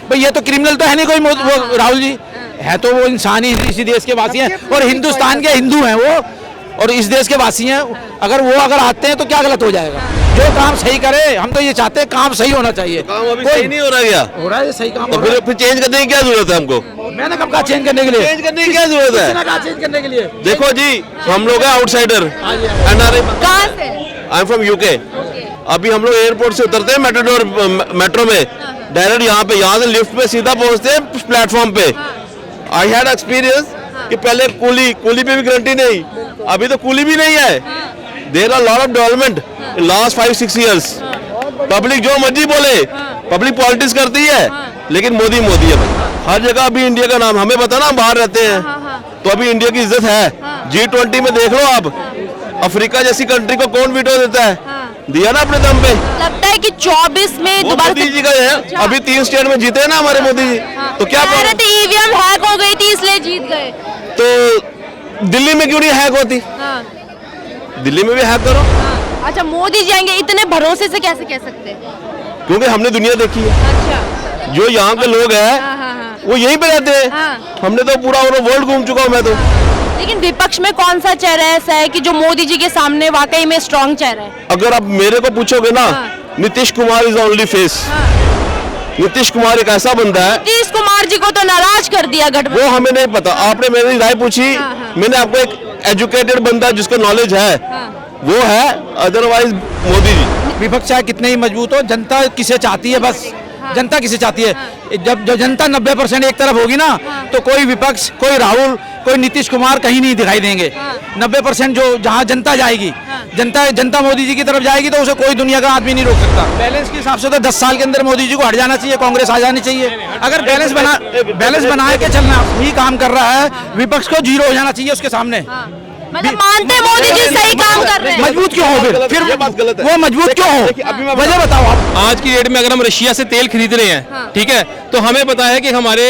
भाई ये तो क्रिमिनल तो है नहीं कोई वो राहुल जी है, तो वो इंसान ही इसी देश के वासी हैं और हिंदुस्तान के हिंदू हैं वो और इस देश के वासी हैं। अगर आते हैं तो क्या गलत हो जाएगा? जो काम सही करे, हम तो ये चाहते हैं काम सही होना चाहिए। काम अभी सही नहीं हो रहा क्या? हो रहा है सही काम, तो फिर चेंज करने की क्या जरूरत है हमको? मैंने कब कहा चेंज करने के लिए? चेंज करने की क्या जरूरत है? चेंज करने के लिए देखो जी, हम लोग हैं आउटसाइडर, एनआरआई। कहाँ से? I am from UK. अभी हम लोग एयरपोर्ट से उतरते हैं मेट्रो में, डायरेक्ट यहाँ से लिफ्ट पे सीधा पहुंचते हैं प्लेटफॉर्म पे। आई हैड एक्सपीरियंस कि पहले कूली पे भी गारंटी नहीं, अभी तो कूली भी नहीं है। There are lot of development in last 5-6 years। Public जो मर्जी बोले, पब्लिक पॉलिटिक्स करती है, लेकिन मोदी है भाई हर जगह। अभी इंडिया का नाम हमें पता ना, हम बाहर रहते हैं तो अभी इंडिया की इज्जत है। G20 में देख लो आप, अफ्रीका जैसी कंट्री को कौन वीटो देता है? दिया ना अपने दम पे। लगता है कि 24 में दोबारा मोदी जी का है। अभी 3 स्टेट में जीते ना हमारे मोदी जी, तो क्या ईवीएम हैक हो गई थी इसलिए जीत गए। तो दिल्ली में क्यों नहीं हैक होती? दिल्ली में भी हैक करो। अच्छा, मोदी जी आएंगे इतने भरोसे से कैसे कह सकते हैं? क्योंकि हमने दुनिया देखी है। अच्छा, जो यहाँ के लोग हैं वो यहीं पे रहते हैं। हमने तो पूरा वर्ल्ड घूम चुका हूँ मैं तो। लेकिन विपक्ष में कौन सा चेहरा ऐसा है कि जो मोदी जी के सामने वाकई में स्ट्रॉन्ग चेहरा है? अगर आप मेरे को पूछोगे ना, Nitish Kumar is only face. Nitish Kumar एक ऐसा बंदा है। नीतीश कुमार जी को तो नाराज कर दिया गठबंधन। वो हमें नहीं पता, आपने मेरी राय पूछी, मैंने आपको एक एजुकेटेड बंदा जिसको नॉलेज है वो है, अदरवाइज मोदी जी। विपक्ष चाहे कितने ही मजबूत हो, जनता किसे चाहती है? बस जनता किसे चाहती है? जब जनता 90% एक तरफ होगी ना, तो कोई विपक्ष, कोई राहुल, कोई नीतीश कुमार कहीं नहीं दिखाई देंगे। 90% जो जहां जनता जाएगी, जनता मोदी जी की तरफ जाएगी, तो उसे कोई दुनिया का आदमी नहीं रोक सकता। बैलेंस के हिसाब से तो 10 साल के अंदर मोदी जी को हट जाना चाहिए, कांग्रेस आ जानी चाहिए। अगर बैलेंस बना के चलना ही काम कर रहा है, विपक्ष को जीरो हो जाना चाहिए उसके सामने। मतलब मानते मोदी जी सही काम कर रहे हैं। मजबूत क्यों हो? फिर ये बात गलत है। वो मजबूत क्यों हो? वजह बताओ आप। आज की डेट में अगर हम रशिया से तेल खरीद रहे हैं, ठीक है, तो हमें पता है कि हमारे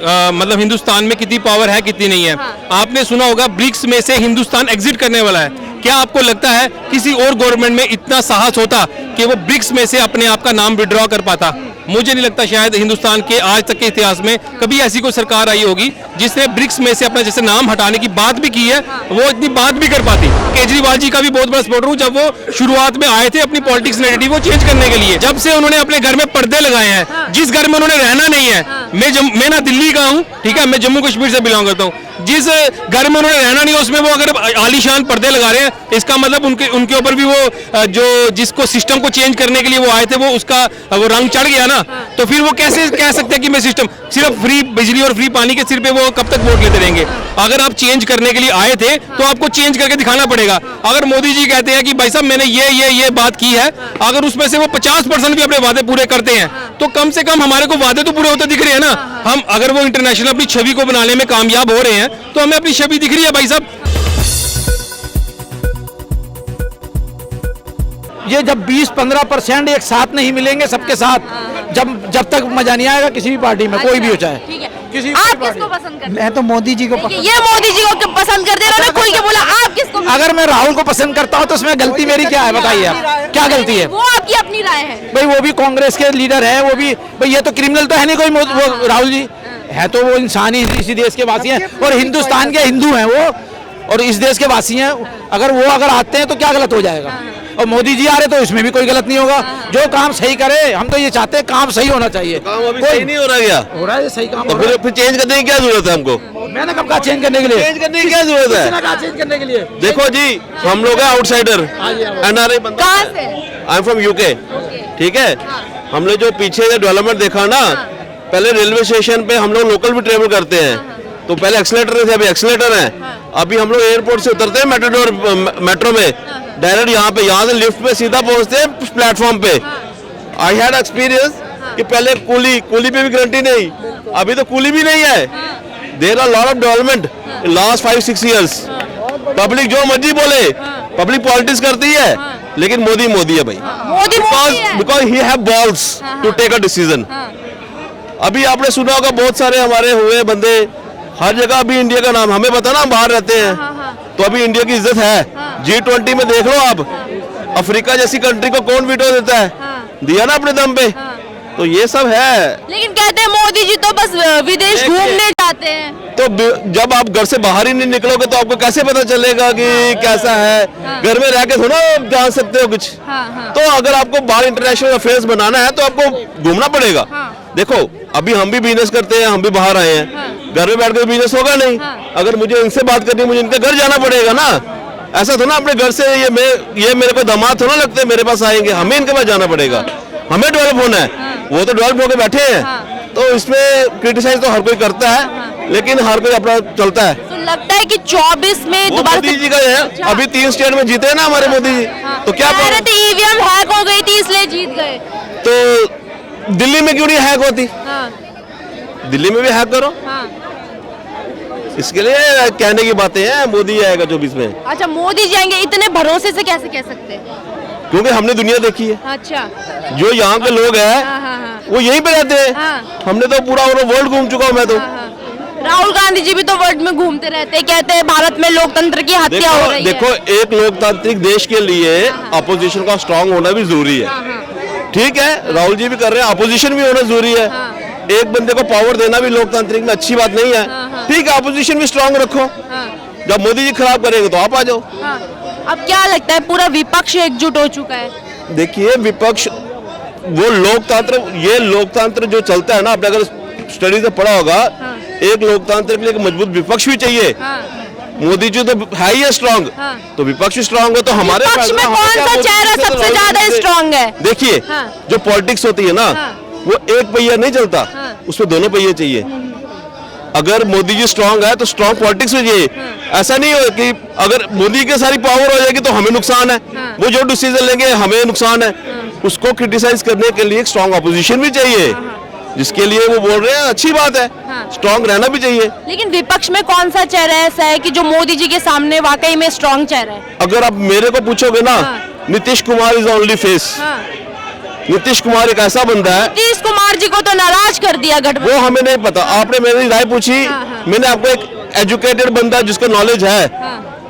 मतलब हिंदुस्तान में कितनी पावर है, कितनी नहीं है। आपने सुना होगा ब्रिक्स में से हिंदुस्तान एग्जिट करने वाला है। क्या आपको लगता है किसी और गवर्नमेंट में इतना साहस होता कि वो ब्रिक्स में से अपने आप का नाम विड्रॉ कर पाता? मुझे नहीं लगता शायद हिंदुस्तान के आज तक के इतिहास में कभी ऐसी कोई सरकार आई होगी जिसने ब्रिक्स में से अपना जैसे नाम हटाने की बात भी की है, वो इतनी बात भी कर पाती। केजरीवाल जी का भी बहुत बड़ा सपोर्टर हूँ। जब वो शुरुआत में आए थे अपनी पॉलिटिक्स नैरेटिव वो चेंज करने के लिए, जब से उन्होंने अपने घर में पर्दे लगाए हैं, जिस घर में उन्होंने रहना नहीं है, मैं ना दिल्ली का हूँ, ठीक है, मैं जम्मू कश्मीर से बिलोंग करता हूँ, जिस घर में उन्होंने रहना नहीं है उसमें वो अगर आलीशान पर्दे लगा रहे हैं, इसका मतलब उनके ऊपर भी वो जो जिसको सिस्टम को चेंज करने के लिए वो आए थे, वो उसका वो रंग चढ़ गया ना। तो फिर वो कैसे कह सकते हैं कि मैं सिस्टम सिर्फ फ्री बिजली और फ्री पानी के सिर पे वो कब तक वोट लेते रहेंगे? अगर आप चेंज करने के लिए आए थे तो आपको चेंज करके दिखाना पड़ेगा। अगर मोदी जी कहते हैं कि भाई साहब मैंने ये बात की है, अगर उसमें से वो 50% भी अपने वादे पूरे करते हैं, तो कम से कम हमारे को वादे तो पूरे होते दिख रहे हैं ना। हम अगर वो इंटरनेशनल अपनी छवि को बनाने में कामयाब हो रहे हैं, तो हमें अपनी छवि दिख रही है भाई साहब। ये जब 20-15% एक साथ नहीं मिलेंगे सबके साथ, जब तक मजा नहीं आएगा किसी भी पार्टी में, कोई भी हो चाहे। ठीक है, किसी भी आप पार्टी। किसको पसंद करते हैं? मैं तो मोदी जी को ये मोदी जी को पसंद करते हैं, उन्होंने खुल के बोला। आप किसको? अगर मैं राहुल को पसंद करता हूँ तो उसमें गलती मेरी क्या है? बताइए आप, क्या गलती है? वो आपकी अपनी राय है भाई, वो भी कांग्रेस के लीडर है, वो भी भाई ये तो क्रिमिनल तो है नहीं कोई वो राहुल जी है, तो वो इंसान ही इसी देश के वासी हैं और हिंदुस्तान के हिंदू हैं वो और इस देश के वासी हैं। अगर आते हैं तो क्या गलत हो जाएगा? और मोदी जी आ रहे तो इसमें भी कोई गलत नहीं होगा। जो काम सही करे, हम तो ये चाहते हैं काम सही होना चाहिए। काम अभी सही नहीं हो रहा क्या? हो रहा है सही काम। तो फिर चेंज करने की क्या जरूरत है हमको? मैंने कब कहा चेंज करने के लिए? चेंज करने की क्या जरूरत है? चेंज करने के लिए देखो जी, हम लोग हैं आउटसाइडर, एनआरआई बंदा। कहाँ से? आई एम फ्रॉम यूके, ठीक है। हमने जो पीछे डेवलपमेंट देखा ना, पहले रेलवे स्टेशन पे हम लोग लोकल भी ट्रेवल करते हैं, तो पहले एक्सीलेटर थे, अभी एक्सीलेटर है। अभी हम लोग एयरपोर्ट से उतरते हैं मेट्रो में, डायरेक्ट यहाँ से लिफ्ट पे सीधा पहुंचते हैं प्लेटफॉर्म पे। आई हैड एक्सपीरियंस कि पहले कूली पे भी गारंटी नहीं, अभी तो कूली भी नहीं है। There are lot of development in last 5-6 years। Public जो मर्जी बोले, पब्लिक पॉलिटिक्स करती है, लेकिन मोदी है भाई। Because he have balls to take a decision. अभी आपने सुना होगा बहुत सारे हमारे हुए बंदे हर जगह। अभी इंडिया का नाम हमें पता ना, हम बाहर रहते हैं तो अभी इंडिया की इज्जत है। G20 में देख लो आप, अफ्रीका जैसी कंट्री को कौन वीटो देता है? दिया ना अपने दम पे। तो ये सब है। लेकिन कहते हैं मोदी जी तो बस विदेश घूमने जाते हैं। तो जब आप घर से बाहर ही नहीं निकलोगे तो आपको कैसे पता चलेगा कि कैसा है? घर में रह के थोड़ा आप जान सकते हो कुछ। तो अगर आपको बाहर इंटरनेशनल अफेयर्स बनाना है तो आपको घूमना पड़ेगा। देखो अभी हम भी बिजनेस करते हैं, हम भी बाहर आए हैं, घर में बैठ कर बिजनेस होगा नहीं। अगर मुझे इनसे बात करनी है, मुझे इनके घर जाना पड़ेगा ना। ऐसा थोड़ा अपने घर से ये मेरे को दामाद थोड़ा लगते हैं मेरे पास आएंगे, हमें इनके पास जाना पड़ेगा, हमें डेवलप होना है। वो तो डेवलप होकर बैठे हैं। तो इसमें क्रिटिसाइज तो हर कोई करता है, लेकिन हर कोई अपना चलता है। तो लगता है कि 24 में वो दोबारा मोदी जी का है। अभी 3 स्टेट में जीते हैं ना हमारे मोदी जी। तो क्या कह रहे थे ईवीएम हैक हो गई थी इसलिए जीत गए। तो दिल्ली में क्यों नहीं हैक होती? दिल्ली में भी हैक करो। इसके लिए कहने की बातें हैं। मोदी आएगा 24 में, अच्छा मोदी जी आएंगे, इतने भरोसे से कैसे कह सकते हैं? क्योंकि हमने दुनिया देखी है। अच्छा जो यहाँ के लोग हैं वो यहीं पे रहते हैं। हमने तो पूरा वर्ल्ड घूम चुका हूँ मैं तो। राहुल गांधी जी भी तो वर्ल्ड में घूमते रहते हैं, कहते हैं भारत में लोकतंत्र की हत्या हो रही है। देखो एक लोकतांत्रिक देश के लिए अपोजिशन का स्ट्रांग होना भी जरूरी है। ठीक है, राहुल जी भी कर रहे हैं, अपोजिशन भी होना जरूरी है। एक बंदे को पावर देना भी लोकतांत्रिक में अच्छी बात नहीं है। ठीक है, अपोजिशन भी स्ट्रांग रखो। जब मोदी जी खराब करेंगे तो आप आ जाओ। अब क्या लगता है पूरा विपक्ष एकजुट हो चुका है? देखिए विपक्ष वो ये लोकतंत्र जो चलता है ना, आपने अगर स्टडी से पढ़ा होगा, एक लोकतंत्र के लिए एक मजबूत विपक्ष भी चाहिए। मोदी जी तो है ही स्ट्रांग, तो विपक्ष स्ट्रांग हो तो हमारे विपक्ष में कौन सा चेहरा सबसे ज्यादा स्ट्रांग है? देखिए जो पॉलिटिक्स होती है ना, वो एक पहिया नहीं चलता, उसमें दोनों पहिए चाहिए। अगर मोदी जी स्ट्रांग है तो स्ट्रांग पॉलिटिक्स में चाहिए। ऐसा नहीं हो कि अगर मोदी की सारी पावर हो जाएगी तो हमें नुकसान है, वो जो डिसीजन लेंगे हमें नुकसान है। उसको क्रिटिसाइज करने के लिए एक स्ट्रांग अपोजिशन भी चाहिए, जिसके लिए वो बोल रहे हैं अच्छी बात है। स्ट्रांग रहना भी चाहिए। लेकिन विपक्ष में कौन सा चेहरा ऐसा है कि जो मोदी जी के सामने वाकई में स्ट्रांग चेहरा है? अगर आप मेरे को पूछोगे ना, Nitish Kumar is only face. Nitish Kumar एक ऐसा बंदा है। नीतीश कुमार जी को तो नाराज कर दिया गठबंधन। वो हमें नहीं पता, आपने मेरी राय पूछी, मैंने आपको एक एजुकेटेड बंदा जिसको नॉलेज है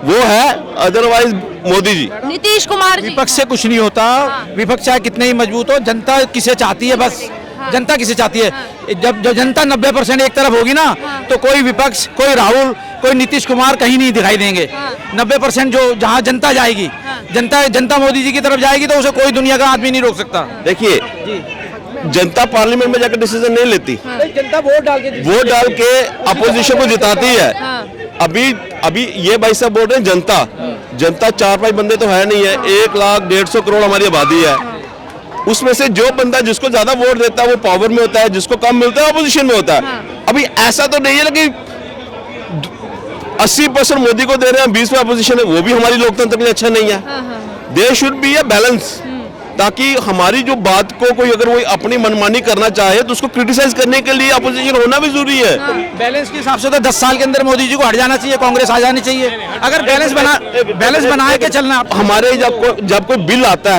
वो है, अदरवाइज मोदी जी। नीतीश कुमार जी विपक्ष से कुछ नहीं होता। विपक्ष चाहे कितने ही मजबूत हो, जनता किसे चाहती है, बस जनता किसे चाहती है। जब जनता 90% एक तरफ होगी ना, तो कोई विपक्ष, कोई राहुल, कोई नीतीश कुमार कहीं नहीं दिखाई देंगे। 90% जो जहां जनता जाएगी, जनता मोदी जी की तरफ जाएगी, तो उसे कोई दुनिया का आदमी नहीं रोक सकता। देखिए जनता पार्लियामेंट में जाकर डिसीजन नहीं लेती, जनता वोट डाल के अपोजिशन को जिताती है। अभी ये भाई साहब बोल रहे हैं जनता 4-5 बंदे तो है नहीं है, 1 लाख 150 करोड़ हमारी आबादी है। उसमें से जो बंदा जिसको ज्यादा वोट देता है वो पावर में होता है, जिसको कम मिलता है अपोजिशन में होता है। अभी ऐसा तो नहीं है कि 80% मोदी को दे रहे हैं, 20 में अपोजिशन है, वो भी हमारी लोकतंत्र के लिए अच्छा नहीं है। There should be a balance, ताकि हमारी जो बात को कोई अगर वही अपनी मनमानी करना चाहे तो उसको क्रिटिसाइज करने के लिए अपोजिशन होना भी जरूरी है। बैलेंस के हिसाब से तो 10 साल के अंदर मोदी जी को हट जाना चाहिए, कांग्रेस आ जानी चाहिए। अगर बैलेंस बना के चलना। हमारे जब कोई बिल आता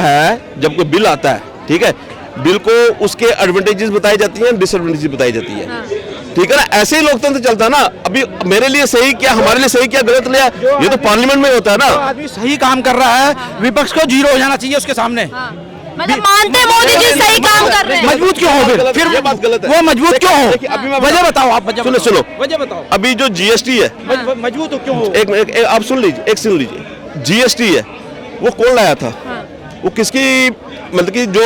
है, ठीक है, बिल को उसके एडवांटेजेस बताई जाती हैं, डिसएडवांटेजेस बताई जाती है। ठीक है ना, ऐसे ही लोकतंत्र चलता है ना। अभी मेरे लिए सही क्या, हमारे लिए सही क्या, गलत लिया, ये तो पार्लियामेंट में होता है ना। आदमी सही काम कर रहा है, विपक्ष को 0 हो जाना चाहिए उसके सामने। मतलब मानते हैं मोदी जी सही काम कर रहे हैं। मजबूत क्यों हो फिर ये बात गलत है। वो मजबूत क्यों हो? अभी मैं वजह बताओ आप, सुनो वजह बताओ। अभी जो जीएसटी है, मजबूत क्यों हो? एक आप सुन लीजिए, जीएसटी है वो कौन लाया था? वो किसकी, मतलब कि जो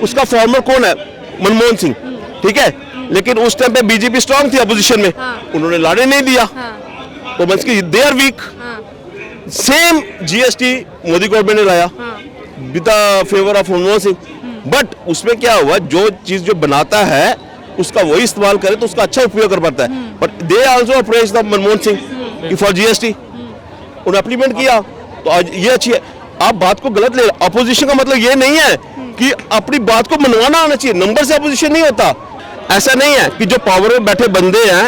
उसका फॉर्मर कौन है? मनमोहन सिंह। ठीक है, लेकिन उस टाइम पे बीजेपी स्ट्रांग थी अपोजिशन में, उन्होंने लाने नहीं दिया, तो मतलब कि they are weak. Same GST Modi government ने लाया with the favour of Manmohan Singh, but उसमें क्या हुआ, जो चीज जो बनाता है उसका वही इस्तेमाल करे तो उसका अच्छा उपयोग कर पाता है। But they also approach the Manmohan Singh for GST, उन्होंने इम्प्लीमेंट किया, तो आज ये अच्छी है। आप बात को गलत ले, अपोजिशन का मतलब ये नहीं है कि अपनी बात को मनवाना आना चाहिए, नंबर से अपोजिशन नहीं होता। ऐसा नहीं है कि जो पावर में बैठे बंदे हैं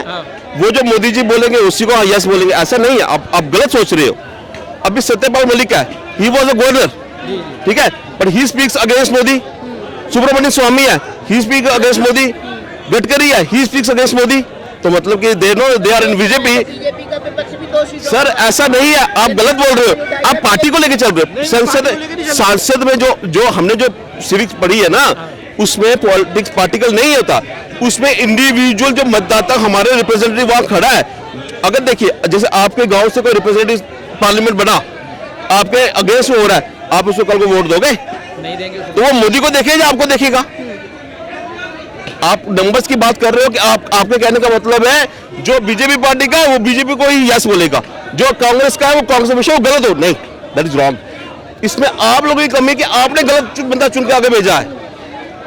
वो जो मोदी जी बोलेंगे उसी को यस बोलेंगे, ऐसा नहीं है। आप गलत सोच रहे हो। अभी सत्यपाल मलिक है, ही वाज अ गवर्नर, ठीक है, but he speaks against Modi. Subramanian Swamy है, he speaks against Modi. Gadkari है, ही स्पीक्स अगेंस्ट मोदी। तो मतलब कि they are in BJP. Sir ऐसा नहीं है, आप गलत बोल रहे हो, आप पार्टी को लेके चल रहे हो। सांसद में जो हमने जो सिविक्स पढ़ी है ना, उसमें पॉलिटिक्स पार्टिकल नहीं होता, उसमें इंडिविजुअल जो मतदाता हमारे रिप्रेजेंटेटिव वहां खड़ा है। अगर देखिए जैसे आपके गांव से कोई रिप्रेजेंटेटिव पार्लियामेंट बना, आपके अगेंस्ट हो रहा है, आप उसको कल को वोट दोगे? नहीं देंगे। तो वो मोदी को देखेगा या आपको देखेगा? आप नंबर्स की बात कर रहे हो कि आपके कहने का मतलब है जो बीजेपी पार्टी का है वो बीजेपी को ही यस बोलेगा, जो कांग्रेस का है वो कांग्रेस हमेशा वो गलत हो। नहीं, दैट इज रॉन्ग। इसमें आप लोगों की कमी है कि आपने गलत बंदा चुन के आगे भेजा है।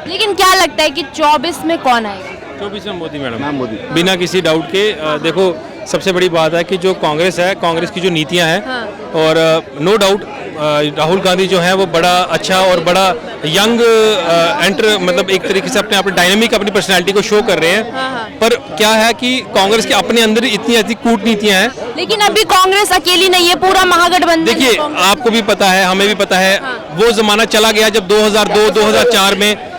लेकिन क्या लगता है कि 24 में कौन आएगा? 24 में मोदी मैडम। हाँ, मोदी। बिना किसी डाउट के देखो सबसे बड़ी बात है कि जो कांग्रेस है, कांग्रेस की जो नीतियां हैं, और नो डाउट राहुल गांधी जो है वो बड़ा अच्छा और बड़ा यंग मतलब एक तरीके से अपने आप डायनेमिक अपनी पर्सनालिटी को शो कर रहे हैं। पर क्या है कि कांग्रेस के अपने अंदर इतनी ऐसी कूटनीतियां हैं। लेकिन अभी कांग्रेस अकेली नहीं है, पूरा महागठबंधन। देखिए आपको भी पता है, हमें भी पता है, वो जमाना चला गया जब 2002-2004 में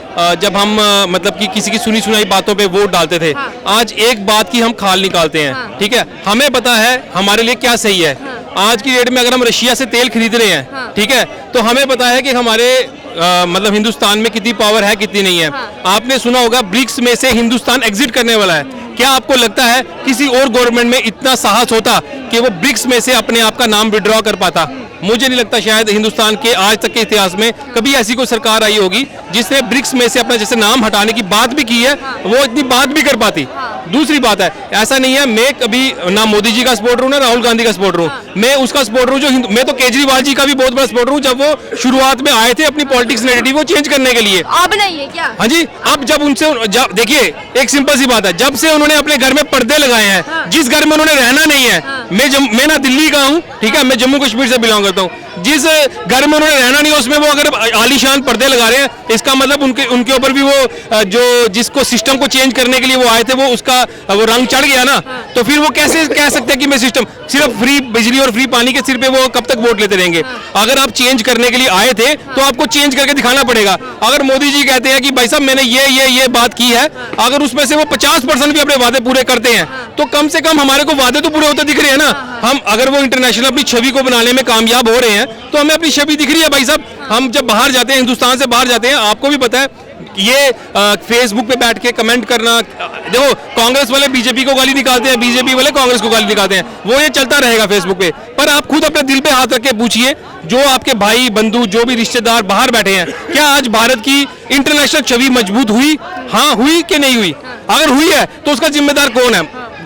जब हम मतलब कि किसी की सुनी सुनाई बातों पे वोट डालते थे। आज एक बात की हम खाल निकालते हैं, ठीक है? हमें पता है हमारे लिए क्या सही है। आज की डेट में अगर हम रशिया से तेल खरीद रहे हैं, ठीक है, तो हमें पता है कि हमारे मतलब हिंदुस्तान में कितनी पावर है कितनी नहीं है। आपने सुना होगा ब्रिक्स में से हिंदुस्तान एग्जिट करने वाला है। क्या आपको लगता है किसी और गवर्नमेंट में इतना साहस होता कि वो ब्रिक्स में से अपने आप का नाम विड्रॉ कर पाता? मुझे नहीं लगता शायद हिंदुस्तान के आज तक के इतिहास में कभी ऐसी कोई सरकार आई होगी जिसने ब्रिक्स में से अपना जैसे नाम हटाने की बात भी की है, वो इतनी बात भी कर पाती। दूसरी बात है, ऐसा नहीं है मैं कभी ना मोदी जी का सपोर्टर हूँ ना राहुल गांधी का सपोर्टर हूँ, मैं उसका सपोर्टर हूँ जो मैं तो केजरीवाल जी का भी बहुत बड़ा सपोर्टर हूँ। जब वो शुरुआत में आए थे अपनी पॉलिटिक्स नैरेटिव वो चेंज करने के लिए। अब नहीं है क्या? हाँ जी, अब जब उनसे देखिए एक सिंपल सी बात है, जब से उन्होंने अपने घर में पर्दे लगाए हैं, जिस घर में उन्होंने रहना नहीं है, मैं ना दिल्ली का हूँ, ठीक है, मैं जम्मू कश्मीर से बिलोंग करता हूँ, जिस घर में उन्होंने रहना नहीं है उसमें वो अगर आलीशान पर्दे लगा रहे हैं, इसका मतलब उनके ऊपर भी वो जो जिसको सिस्टम को चेंज करने के लिए वो आए थे वो उसका वो रंग चढ़ गया ना। तो फिर वो कैसे कह सकते हैं कि मैं सिस्टम सिर्फ फ्री बिजली और फ्री पानी के सिर पे वो कब तक वोट लेते रहेंगे? अगर आप चेंज करने के लिए आए थे तो आपको चेंज करके दिखाना पड़ेगा। अगर मोदी जी कहते हैं कि भाई साहब मैंने ये बात की है, अगर उसमें से वो 50% भी अपने वादे पूरे करते हैं तो कम से कम हमारे को वादे तो पूरे होते दिख रहे हैं ना। हम अगर वो इंटरनेशनल अपनी छवि को बनाने में कामयाब हो रहे हैं तो हमें अपनी छवि दिख रही है भाई साहब। हम जब बाहर जाते हैं, हिंदुस्तान से बाहर जाते हैं, आपको भी पता है ये फेसबुक पे बैठ के कमेंट करना, देखो कांग्रेस वाले बीजेपी को गाली निकालते हैं, बीजेपी वाले कांग्रेस को गाली निकालते हैं, वो ये चलता रहेगा फेसबुक पे। पर आप खुद अपने दिल पे हाथ रख के पूछिए, जो आपके भाई बंधु जो भी रिश्तेदार बाहर बैठे हैं, क्या आज भारत की इंटरनेशनल छवि मजबूत हुई? हाँ हुई कि नहीं हुई? अगर हुई है तो उसका जिम्मेदार कौन है?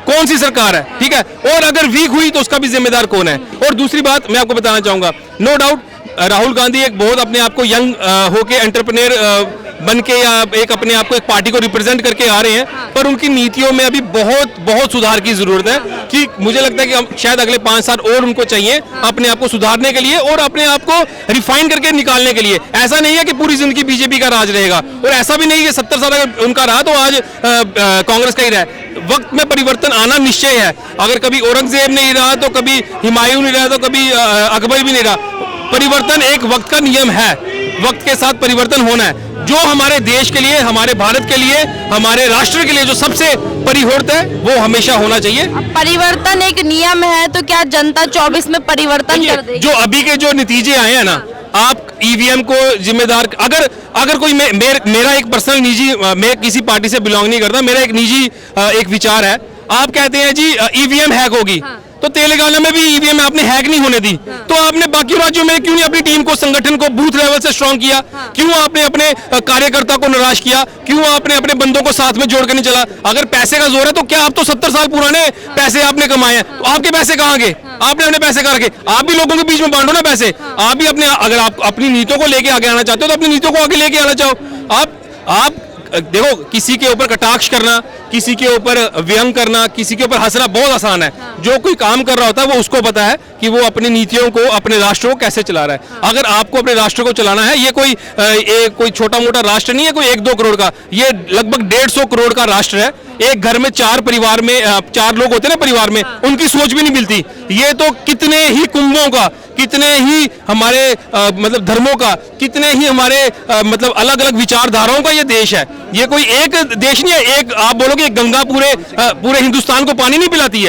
कौन सी सरकार है? ठीक है, और अगर वीक हुई तो उसका भी जिम्मेदार कौन है? और दूसरी बात मैं आपको बताना चाहूंगा, नो डाउट राहुल गांधी एक बहुत अपने आप को यंग होके एंटरप्रेन्योर बन के या एक अपने आप को एक पार्टी को रिप्रेजेंट करके आ रहे हैं, पर उनकी नीतियों में अभी बहुत सुधार की जरूरत है। कि मुझे लगता है कि शायद अगले 5 साल और उनको चाहिए अपने आप को सुधारने के लिए और अपने आप को रिफाइन करके निकालने के लिए। ऐसा नहीं है कि पूरी जिंदगी बीजेपी का राज रहेगा, और ऐसा भी नहीं कि 70 साल अगर उनका रहा तो आज कांग्रेस का ही रहा। वक्त में परिवर्तन आना निश्चय है। अगर कभी औरंगजेब नहीं रहा तो कभी हुमायूं नहीं रहा तो कभी अकबर भी नहीं रहा। परिवर्तन एक वक्त का नियम है, वक्त के साथ परिवर्तन होना है। जो हमारे देश के लिए, हमारे भारत के लिए, हमारे राष्ट्र के लिए जो सबसे परिवर्तन है वो हमेशा होना चाहिए। परिवर्तन एक नियम है तो क्या जनता 24 में परिवर्तन कर देगी? जो अभी के जो नतीजे आए हैं ना, आप ईवीएम को जिम्मेदार अगर कोई मेरा एक पर्सनल निजी, मैं किसी पार्टी से बिलोंग नहीं करता, मेरा एक निजी एक विचार है। आप कहते हैं जी ईवीएम हैक होगी, तो तेलंगाना में भी ईवीएम आपने हैक नहीं होने दी, तो आपने बाकी राज्यों में क्यों नहीं अपनी टीम को, संगठन को बूथ लेवल से स्ट्रांग किया? क्यों आपने अपने कार्यकर्ता को निराश किया? क्यों आपने अपने बंदों को साथ में जोड़ कर नहीं चला? अगर पैसे का जोर है तो क्या आप तो 70 साल पुराने पैसे आपने कमाए हैं, तो आपके पैसे कहाँ गए? आपने अपने पैसे कहाँ रखे? आप भी लोगों के बीच में बांटो ना पैसे। आप भी अपने, अगर आप अपनी नीतियों को लेके आगे आना चाहते हो तो अपनी नीतियों को आगे लेके आना चाहो। आप देखो, किसी के ऊपर कटाक्ष करना, किसी के ऊपर व्यंग करना, किसी के ऊपर हंसना बहुत आसान है। जो कोई काम कर रहा होता है वो उसको पता है कि वो अपनी नीतियों को, अपने राष्ट्र को कैसे चला रहा है। अगर आपको अपने राष्ट्र को चलाना है, ये कोई छोटा मोटा राष्ट्र नहीं है, कोई 1-2 करोड़ का, ये लगभग 150 करोड़ का राष्ट्र है। एक घर में 4 परिवार में 4 लोग होते हैं ना परिवार में, उनकी सोच भी नहीं मिलती। ये तो कितने ही कुंभों का, कितने ही हमारे मतलब धर्मों का, कितने ही हमारे मतलब अलग अलग विचारधाराओं का ये देश है। ये कोई एक देश नहीं है। एक आप बोलोगे गंगा पूरे हिंदुस्तान को पानी नहीं पिलाती है,